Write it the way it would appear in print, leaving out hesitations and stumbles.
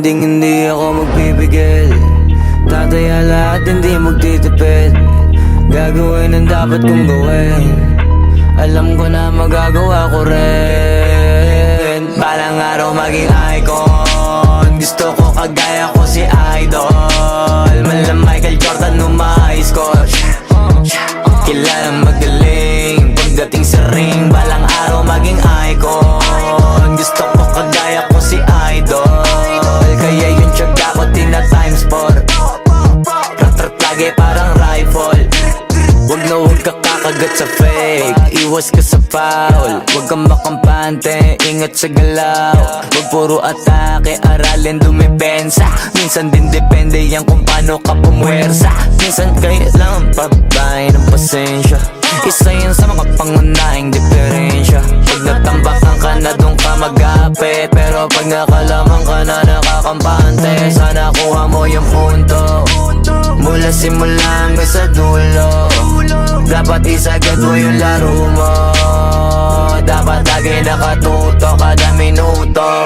hindi ako magpipigil. Tataya lahat, hindi magtitipid. Gagawin ang dapat kong gawin. Alam ko na magagawa ko rin. Balang araw maging icon. Gusto ko kagaya ko si Idol. Mala Michael Jordan nung ma-high score. Kilalang magaling pagdating sa ring. Balang araw maging icon. Gusto ko kagaya ko si Idol. Kaya yung tiyaga ko tina-times 4. Rat-rat lagi parang rifle. Huwag na huwag ka kakagat sa fake. Iwas ka sa foul. Huwag kang makampante, ingat sa galaw. Huwag puro atake, aralin dumipensa. Minsan din depende yan kung paano ka pumwersa. Minsan kailangan pabahay ng pasensya. Isa yan sa mga pangunahing diferensya. Pag natambakan ka na doon ka mag-apit. Pero pag nakalaman ka na nakakampante, sana kuha mo yung punto. Mula simula hanggang sa dulo. Dapat isagad mo yung laro mo. Dapat lagi nakatuto kada minuto.